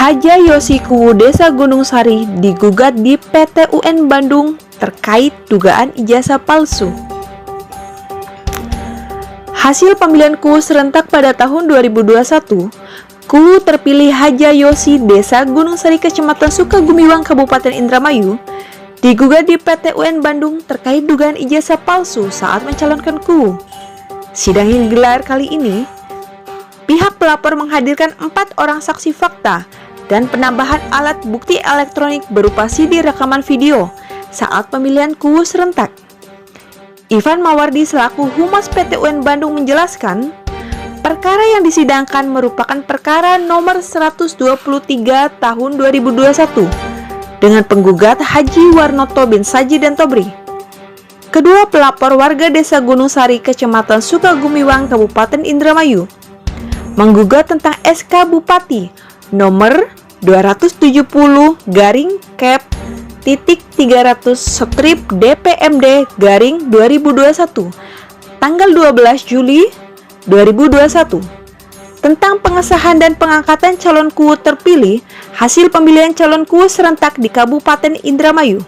Haja Yosi Desa Gunung Sari digugat di PT UN Bandung terkait dugaan ijazah palsu. Hasil pemilihan KUU serentak pada tahun 2021, KUU terpilih Haja Yosi Desa Gunung Sari Kecamatan Sukagumiwang Kabupaten Indramayu digugat di PT UN Bandung terkait dugaan ijazah palsu saat mencalonkan KUU. Sidang yang digelar kali ini, pihak pelapor menghadirkan 4 orang saksi fakta dan penambahan alat bukti elektronik berupa CD rekaman video saat pemilihan KUU serentak. Ivan Mawardi selaku Humas PT UN Bandung menjelaskan, perkara yang disidangkan merupakan perkara nomor 123 tahun 2021 dengan penggugat Haji Warnoto bin Saji dan Tobri. Kedua pelapor warga Desa Gunung Sari, Kecamatan Sukagumiwang, Kabupaten Indramayu, menggugat tentang SK Bupati nomor 270-300/DPMD/2021 tanggal 12 Juli 2021 tentang pengesahan dan pengangkatan calon KUU terpilih hasil pemilihan calon KUU serentak di Kabupaten Indramayu.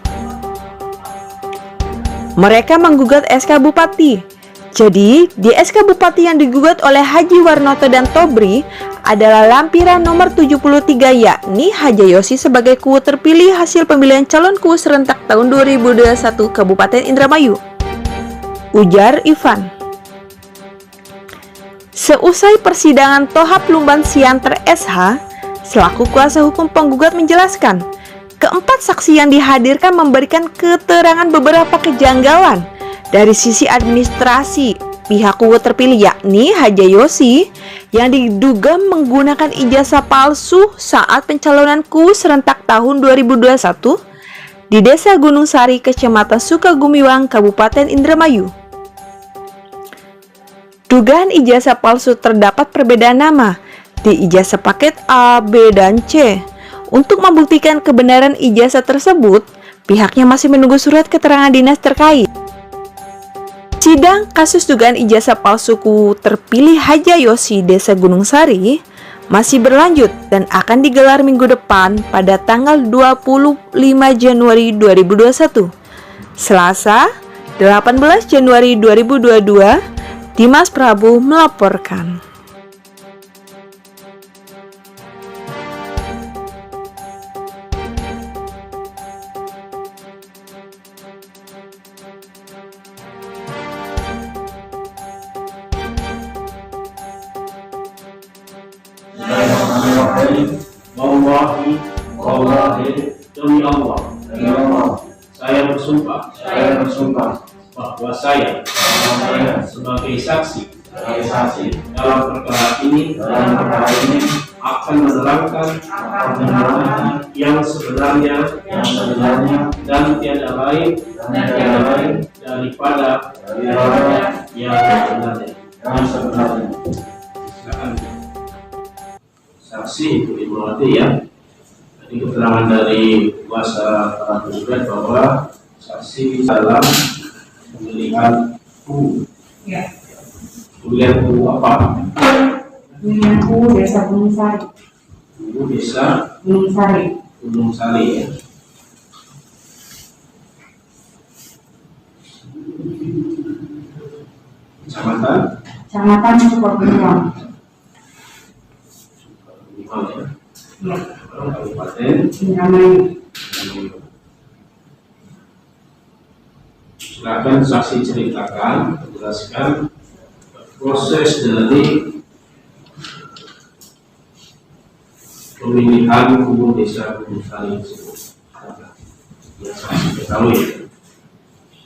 Mereka menggugat SK Bupati. Jadi, di SK Bupati yang digugat oleh Haji Warnoto dan Tobri adalah lampiran nomor 73, yakni Haja Yosi sebagai KUU terpilih hasil pemilihan calon KUU serentak tahun 2021 Kabupaten Indramayu, ujar Ivan. Seusai persidangan, Tohap Lumban Sianter SH selaku kuasa hukum penggugat menjelaskan, keempat saksi yang dihadirkan memberikan keterangan beberapa kejanggalan dari sisi administrasi pihak KUU terpilih, yakni Haja Yosi yang diduga menggunakan ijazah palsu saat pencalonan KUU serentak tahun 2021 di Desa Gunung Sari, Kecamatan Sukagumiwang, Kabupaten Indramayu. Dugaan ijazah palsu terdapat perbedaan nama di ijazah paket A, B, dan C. Untuk membuktikan kebenaran ijazah tersebut, pihaknya masih menunggu surat keterangan dinas terkait. Sidang kasus dugaan ijazah palsu KUU terpilih Haja Yosi Desa Gunung Sari masih berlanjut dan akan digelar minggu depan pada tanggal 25 Januari 2021. Selasa, 18 Januari 2022, Dimas Prabu melaporkan. Wallahi, demi Allah, saya bersumpah bahwa saya sebagai saksi dalam perkara ini akan menerangkan yang sebenarnya dan tiada lain daripada yang sebenarnya. Silakan saksi itu dimulai ya. Jadi keterangan dari kuasa para penggugat bahwa saksi dalam pemilihan KUU. Ya. Pemilihan KUU apa? Pemilihan KUU Desa Gunung Sari. KUU Desa Gunung Sari. Gunung Sari ya. Kecamatan Sukagumiwang. Ya. Kabupaten Indramayu. Silakan saksi ceritakan, menjelaskan proses dari pemilihan KUU Desa Gunung Sari tersebut. Ya, saksi ketahui.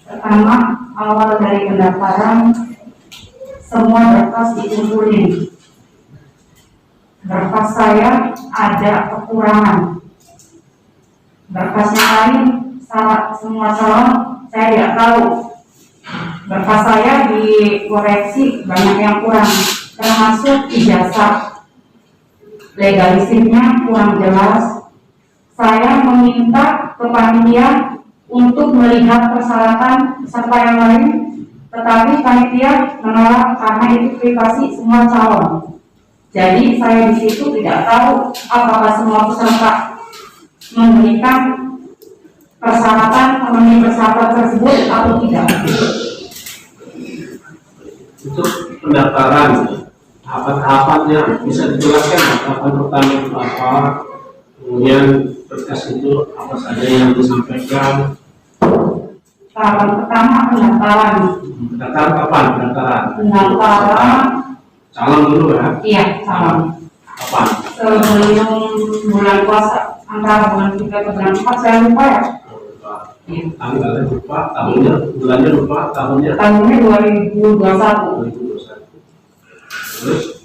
Pertama, awal dari pendaftaran, semua berkas dikumpulin. Berkas saya ada kekurangan. Berkasnya lain, semua calon saya tidak tahu. Berkas saya dikoreksi banyak yang kurang, termasuk ijazah legalisirnya kurang jelas. Saya meminta ke panitia untuk melihat persyaratan peserta yang lain, tetapi panitia menolak karena itu privasi semua calon. Jadi saya di situ tidak tahu apakah semua peserta memberikan persyaratan memenuhi persyaratan tersebut atau tidak. Untuk pendaftaran, tahapan-tahapannya bisa dijelaskan tahapan pertama itu apa, kemudian berkas itu apa saja yang disampaikan. Tahapan pertama pendaftaran. Pendaftaran kapan? Pendaftaran Calon dulu ya? iya, calon. Kapan? Sebelum bulan puasa, antara bulan 3 ke bulan 4, saya lupa ya. Iya. Tanggalnya lupa, tahunnya, bulannya lupa, tahunnya Tahunnya 2021. 2021. Terus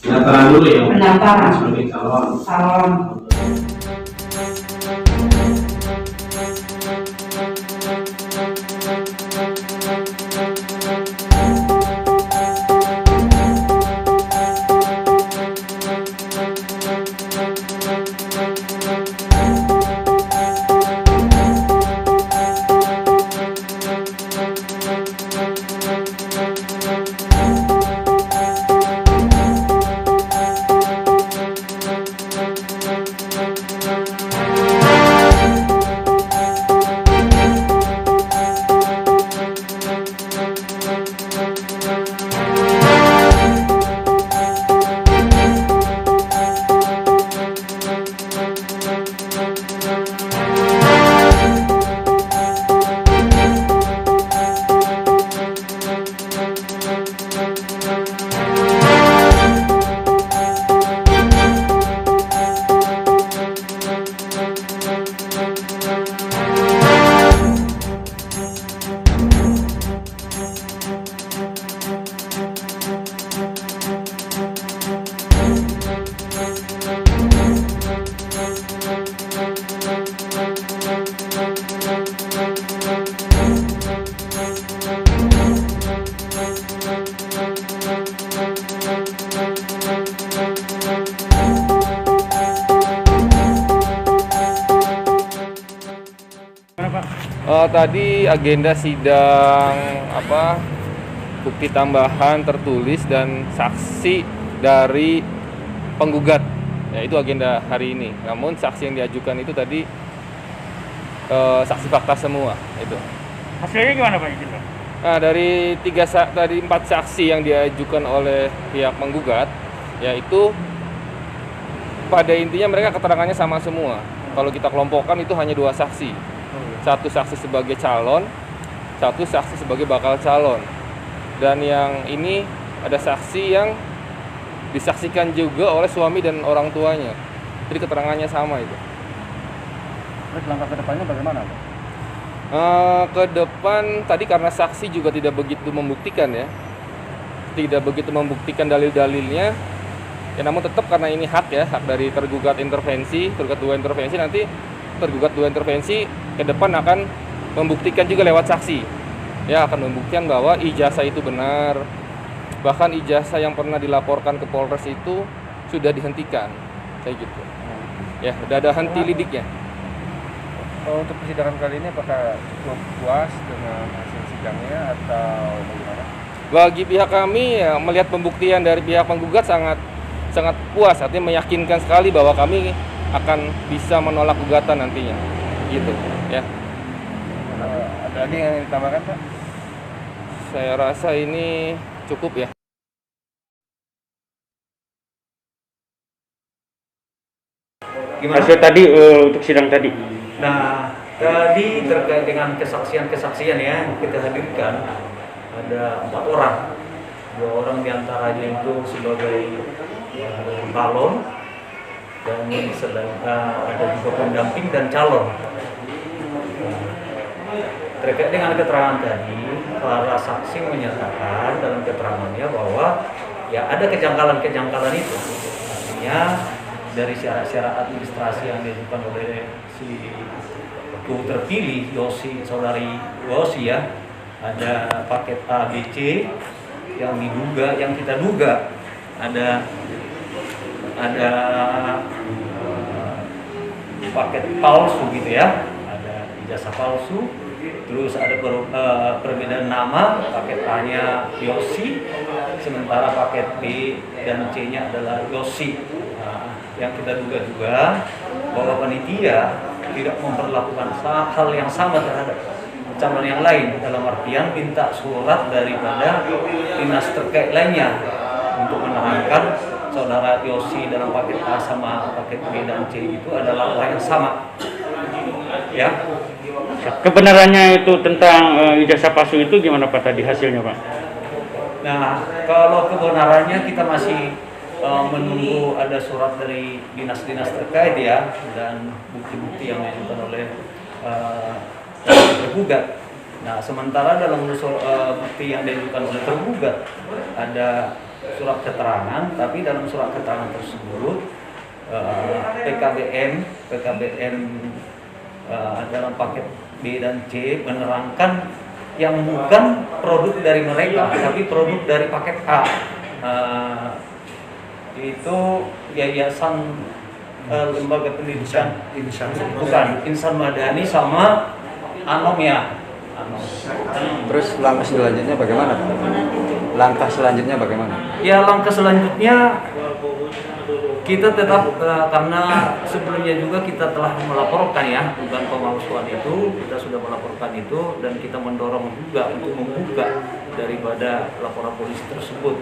pendaftaran dulu ya? Pendaftaran. Sebagai calon. Calon. Tadi agenda sidang bukti tambahan tertulis dan saksi dari penggugat, ya itu agenda hari ini. Namun saksi yang diajukan itu tadi saksi fakta semua itu. Hasilnya gimana Pak? Nah, dari 4 saksi yang diajukan oleh pihak penggugat, yaitu pada intinya mereka keterangannya sama semua. Kalau kita kelompokkan itu hanya 2 saksi. Satu saksi sebagai calon, satu saksi sebagai bakal calon. Dan yang ini ada saksi yang disaksikan juga oleh suami dan orang tuanya. Jadi keterangannya sama itu. Terus langkah ke depannya bagaimana Pak? Ke depan tadi karena saksi juga tidak begitu membuktikan dalil-dalilnya. Ya namun tetap karena ini hak dari tergugat 2 intervensi, nanti tergugat 2 intervensi ke depan akan membuktikan juga lewat saksi. Ya akan membuktikan bahwa ijazah itu benar. Bahkan ijazah yang pernah dilaporkan ke Polres itu sudah dihentikan. Kayak gitu. Ya, udah ada henti lidiknya. Untuk persidangan kali ini apakah cukup puas dengan hasil sidangnya atau bagaimana? Bagi pihak kami ya, melihat pembuktian dari pihak penggugat sangat puas, artinya meyakinkan sekali bahwa kami akan bisa menolak gugatan nantinya, gitu ya. Ada lagi yang ditambahkan Pak? Saya rasa ini cukup ya. Gimana? Hasil tadi untuk sidang tadi. Nah, tadi terkait dengan kesaksian ya kita hadirkan ada 4 orang, 2 orang diantaranya itu sebagai calon dan ada juga pendamping dan calon. Terkait dengan keterangan tadi, para saksi menyatakan dalam keterangannya bahwa ya ada kejanggalan-kejanggalan itu. Artinya dari syarat-syarat administrasi yang diajukan oleh si terpilih saudari Yosi ya, ada paket A, B, C yang kita duga ada paket palsu gitu ya, ada ijazah palsu, terus ada perbedaan nama, paket A-nya Yosi, sementara paket B dan C-nya adalah Yosi. Nah, yang kita duga juga bahwa panitia tidak memperlakukan hal yang sama terhadap calon yang lain, dalam artian minta surat daripada dinas terkait lainnya untuk menerangkan saudara Yosi dalam paket A sama paket B dan C itu adalah orang yang sama. Ya. Kebenarannya itu tentang ijazah palsu itu gimana Pak tadi hasilnya Pak? Nah, kalau kebenarannya kita masih menunggu ada surat dari dinas-dinas terkait ya, dan bukti-bukti yang diajukan oleh tergugat. Nah, sementara dalam bukti yang diajukan oleh tergugat ada surat keterangan, tapi dalam surat keterangan tersebut PKBM dalam paket B dan C menerangkan yang bukan produk dari mereka, tapi produk dari paket A. Itu yayasan lembaga pendidikan bukan Insan Madani sama Anom ya. Terus langkah selanjutnya bagaimana Pak? Langkah selanjutnya bagaimana? Ya, langkah selanjutnya kita tetap karena sebelumnya juga kita telah melaporkan ya dugaan pemalsuan itu, kita sudah melaporkan itu dan kita mendorong juga untuk membuka daripada laporan polisi tersebut.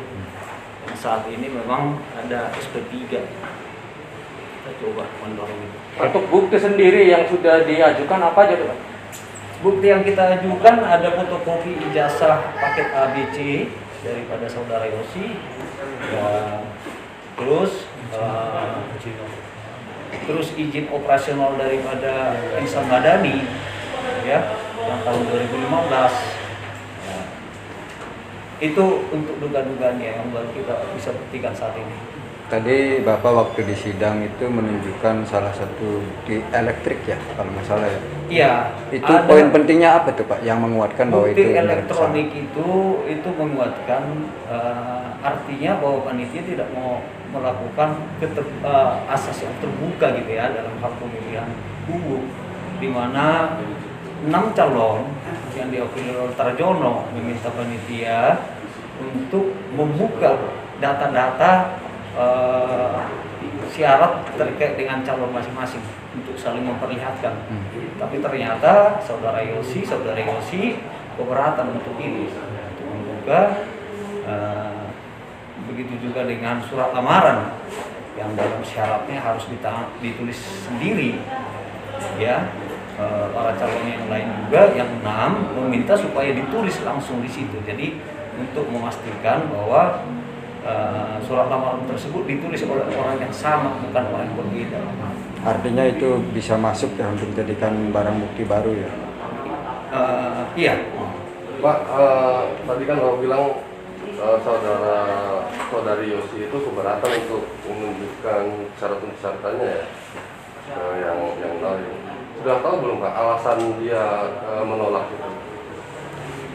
Dan saat ini memang ada SP3. Kita coba mendorong itu. Untuk bukti sendiri yang sudah diajukan apa aja Pak? Bukti yang kita ajukan ada fotokopi ijazah paket ABC daripada saudara Yosi, ya, terus izin operasional daripada Insan Madani ya yang tahun 2015. Nah, itu untuk dugaan-dugaannya yang baru kita bisa buktikan saat ini. Tadi Bapak waktu di sidang itu menunjukkan salah satu di elektrik ya kalau nggak salah ya. Iya. Itu poin pentingnya apa tuh Pak yang menguatkan bahwa itu bukti elektronik itu menguatkan artinya bahwa panitia tidak mau melakukan asas yang terbuka gitu ya dalam hal pemilihan umum, di mana 6 calon yang diwakili oleh Tarjono meminta panitia untuk membuka data-data syarat terkait dengan calon masing-masing untuk saling memperlihatkan. Tapi ternyata saudara Yosi keberatan untuk ini, untuk membuka. Begitu juga dengan surat lamaran yang dalam syaratnya harus ditulis sendiri ya. Para calon yang lain juga yang 6 meminta supaya ditulis langsung di situ. Jadi untuk memastikan bahwa surat lamaran tersebut ditulis oleh orang yang sama, bukan orang yang berbeda. Artinya itu bisa masuk ya untuk dijadikan barang bukti baru ya? Iya. Pak, tadi kan Bapak bilang saudari Yosi itu keberatan untuk menunjukkan syarat-syaratnya ya, yang lain. Sudah tahu belum Pak alasan dia menolak itu?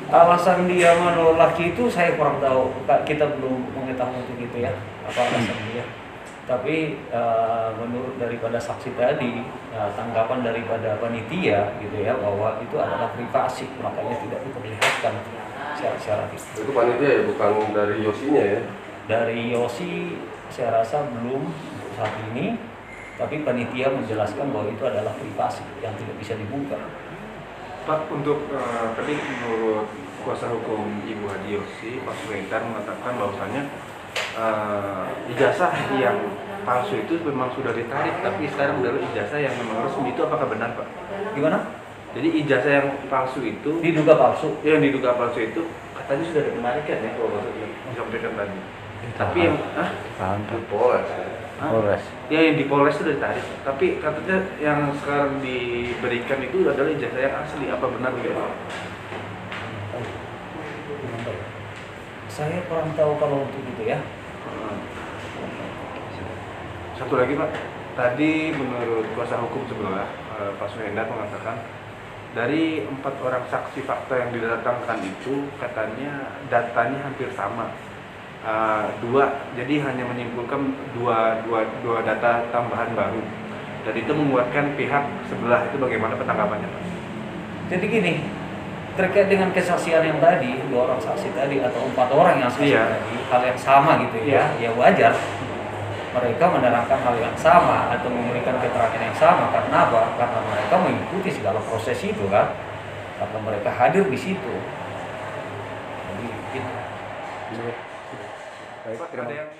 Alasan dia menolak itu saya kurang tahu, kita belum mengetahui untuk itu ya, apa alasan dia. Tapi menurut daripada saksi tadi, tanggapan daripada panitia gitu ya, bahwa itu adalah privasi, makanya tidak diperlihatkan syarat-syarat itu. Itu panitia ya, bukan dari Yosinya ya? Dari Yosi saya rasa belum saat ini, tapi panitia menjelaskan bahwa itu adalah privasi yang tidak bisa dibuka. Pak, untuk tadi menurut kuasa hukum Ibu Hadi Yosi, Pak Suhendar mengatakan bahwasannya ijazah yang palsu itu memang sudah ditarik, tapi sekarang adalah ijazah yang memang resmi. Itu apakah benar Pak? Gimana? Jadi ijazah yang palsu itu Diduga palsu? yang diduga palsu itu katanya sudah dipenarikan ya, kalau disampaikan tadi. Tapi yang Polres. Ya yang di Polres sudah ditarik, tapi katanya yang sekarang diberikan itu adalah ijazah yang asli. Apa benar begitu? Saya kurang tahu kalau untuk itu ya. Satu lagi Pak, tadi menurut kuasa hukum sebelah Pak Suhendar mengatakan dari 4 orang saksi fakta yang didatangkan itu katanya datanya hampir sama. Jadi hanya menyimpulkan dua data tambahan baru, dan itu menguatkan pihak sebelah. Itu bagaimana penanggapannya Pak? Jadi gini, terkait dengan kesaksian yang tadi, 2 orang saksi tadi atau 4 orang yang saksi tadi, hal yang sama gitu ya, ya wajar mereka menerangkan hal yang sama atau memberikan keterangan yang sama. Karena apa? Karena mereka mengikuti segala proses itu kan, karena mereka hadir di situ. Jadi gitu. Baik, terima kasih. Ada yang